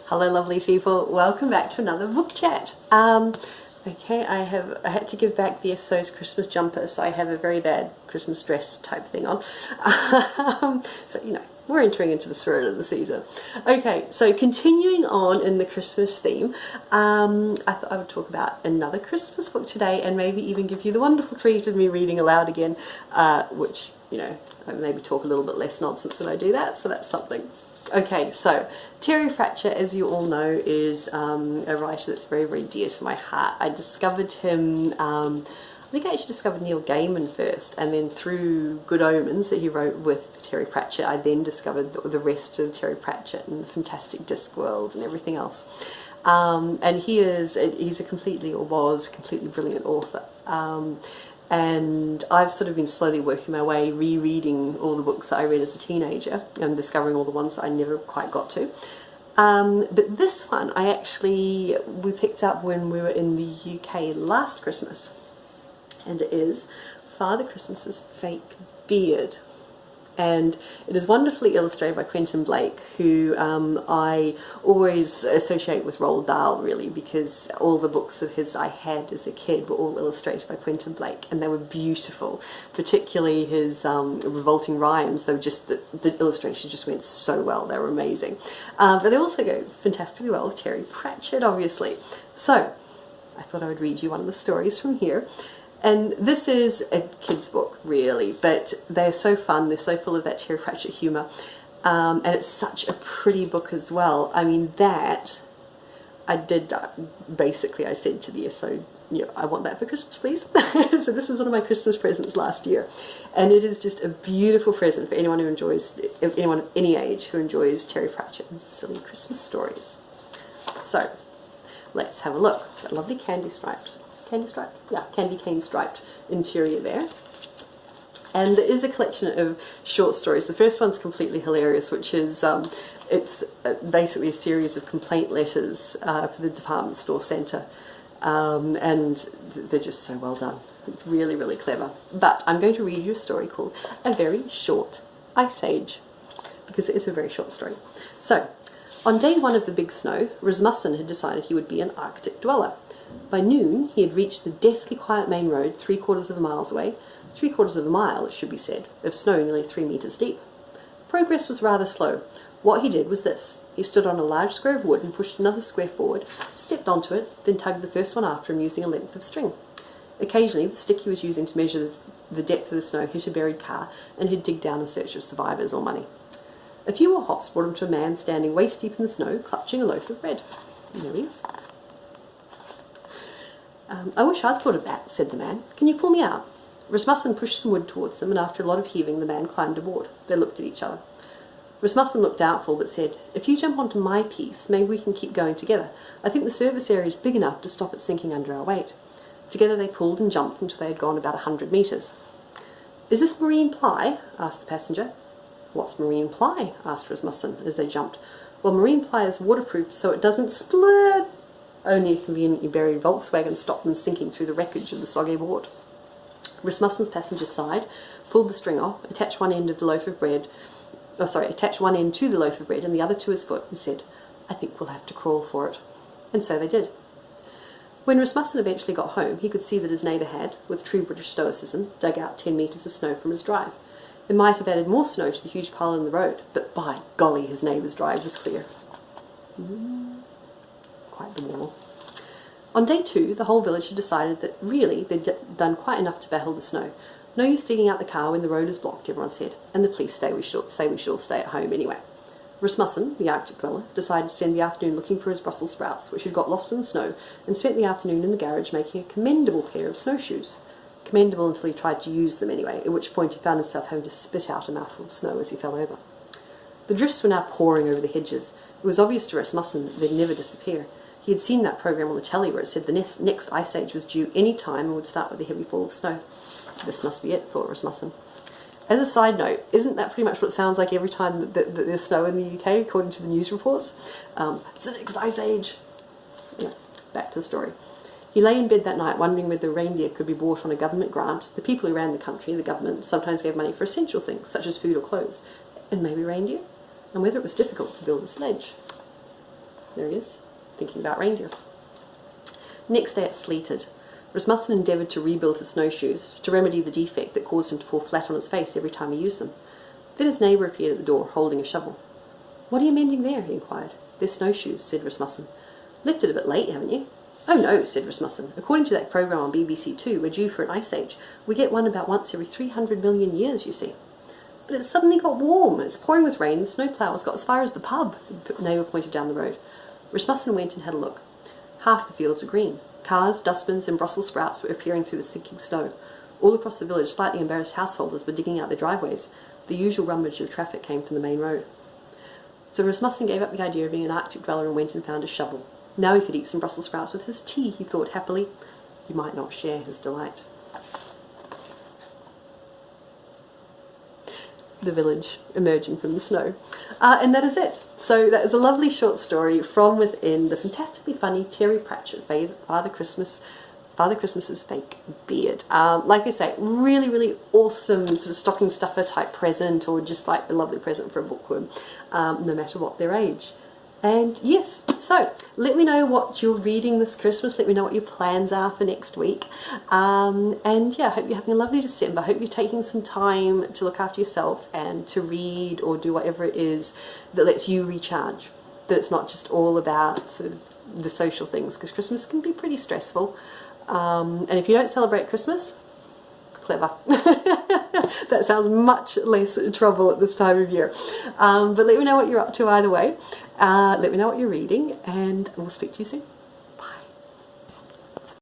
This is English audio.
Hello lovely people, welcome back to another book chat. Okay, I had to give back the SO's Christmas jumper, so I have a very bad Christmas dress type thing on. So you know, we're entering into the spirit of the season. Okay, so continuing on in the Christmas theme, I thought I would talk about another Christmas book today and maybe even give you the wonderful treat of me reading aloud again, which, you know, I maybe talk a little bit less nonsense when I do that, so that's something. Okay, so Terry Pratchett, as you all know, is a writer that's very, very dear to my heart. I discovered him, I think I actually discovered Neil Gaiman first, and then through Good Omens that he wrote with Terry Pratchett, I then discovered the rest of Terry Pratchett and the Fantastic Discworld and everything else. And he's a completely, or was, completely brilliant author. And I've sort of been slowly working my way, rereading all the books that I read as a teenager and discovering all the ones that I never quite got to. But this one we picked up when we were in the UK last Christmas, and it is Father Christmas's Fake Beard. And it is wonderfully illustrated by Quentin Blake, who I always associate with Roald Dahl, really, because all the books of his I had as a kid were all illustrated by Quentin Blake, and they were beautiful, particularly his revolting rhymes. They were just, the illustrations just went so well, they were amazing. But they also go fantastically well with Terry Pratchett, obviously. So I thought I would read you one of the stories from here. And this is a kid's book, really, but they're so fun, they're so full of that Terry Pratchett humour, and it's such a pretty book as well. I mean, that, basically I said to the SO, you know, I want that for Christmas, please. So this was one of my Christmas presents last year, and it is just a beautiful present for anyone who enjoys, anyone of any age who enjoys Terry Pratchett and silly Christmas stories. So, let's have a look. That lovely candy cane striped interior there. And there is a collection of short stories. The first one's completely hilarious, which is, it's basically a series of complaint letters for the department store centre. And they're just so well done. Really, really clever. But I'm going to read you a story called A Very Short Ice Age, because it is a very short story. So, on day one of the big snow, Rasmussen had decided he would be an Arctic dweller. By noon, he had reached the deathly quiet main road 3/4 of a mile away, 3/4 of a mile, it should be said, of snow nearly 3 meters deep. Progress was rather slow. What he did was this. He stood on a large square of wood and pushed another square forward, stepped onto it, then tugged the first one after him using a length of string. Occasionally, the stick he was using to measure the depth of the snow hit a buried car, and he'd dig down in search of survivors or money. A few more hops brought him to a man standing waist deep in the snow, clutching a loaf of bread. There he is. I wish I'd thought of that, said the man. Can you pull me out? Rasmussen pushed some wood towards them, and after a lot of heaving, the man climbed aboard. They looked at each other. Rasmussen looked doubtful, but said, If you jump onto my piece, maybe we can keep going together. I think the service area is big enough to stop it sinking under our weight. Together they pulled and jumped until they had gone about 100 metres. Is this marine ply? Asked the passenger. What's marine ply? Asked Rasmussen as they jumped. Well, marine ply is waterproof, so it doesn't split. Only a conveniently buried Volkswagen stopped them sinking through the wreckage of the soggy board. Rasmussen's passenger sighed, pulled the string off, attached one end to the loaf of bread and the other to his foot, and said, I think we'll have to crawl for it. And so they did. When Rasmussen eventually got home, he could see that his neighbour had, with true British stoicism, dug out 10 metres of snow from his drive. It might have added more snow to the huge pile in the road, but by golly, his neighbour's drive was clear. Quite the wall. On day 2, the whole village had decided that really they'd done quite enough to battle the snow. No use digging out the car when the road is blocked, everyone said, and the police say we should all stay at home anyway. Rasmussen, the Arctic dweller, decided to spend the afternoon looking for his Brussels sprouts, which had got lost in the snow, and spent the afternoon in the garage making a commendable pair of snowshoes. Commendable until he tried to use them anyway, at which point he found himself having to spit out a mouthful of snow as he fell over. The drifts were now pouring over the hedges. It was obvious to Rasmussen that they'd never disappear. He had seen that programme on the telly where it said the next ice age was due any time and would start with a heavy fall of snow. This must be it, thought Rasmussen. As a side note, isn't that pretty much what it sounds like every time that there's snow in the UK, according to the news reports? It's the next ice age. Yeah, back to the story. He lay in bed that night wondering whether reindeer could be bought on a government grant. The people who ran the country, the government, sometimes gave money for essential things, such as food or clothes, and maybe reindeer, and whether it was difficult to build a sledge. There he is, thinking about reindeer. Next day it sleeted. Rasmussen endeavoured to rebuild his snowshoes, to remedy the defect that caused him to fall flat on his face every time he used them. Then his neighbour appeared at the door, holding a shovel. "What are you mending there?" he inquired. "They're snowshoes," said Rasmussen. "Lifted a bit late, haven't you?" "Oh no," said Rasmussen. "According to that programme on BBC Two, we're due for an ice age. We get one about once every 300 million years, you see." "But it suddenly got warm. It's pouring with rain. The snowplow has got as far as the pub," the neighbour pointed down the road. Rasmussen went and had a look. Half the fields were green. Cars, dustbins and Brussels sprouts were appearing through the sinking snow. All across the village, slightly embarrassed householders were digging out their driveways. The usual rummage of traffic came from the main road. So Rasmussen gave up the idea of being an Arctic dweller and went and found a shovel. Now he could eat some Brussels sprouts with his tea, he thought happily. You might not share his delight. The village emerging from the snow. And that is it. So that is a lovely short story from within the fantastically funny Terry Pratchett, Father Christmas's Fake Beard. Like I say, really, really awesome sort of stocking stuffer type present, or just like a lovely present for a bookworm, no matter what their age. And yes, so let me know what you're reading this Christmas. Let me know what your plans are for next week. And yeah, I hope you're having a lovely December. I hope you're taking some time to look after yourself and to read or do whatever it is that lets you recharge. That it's not just all about sort of the social things, because Christmas can be pretty stressful. And if you don't celebrate Christmas, clever. That sounds much less trouble at this time of year. But let me know what you're up to either way. Let me know what you're reading, and we'll speak to you soon.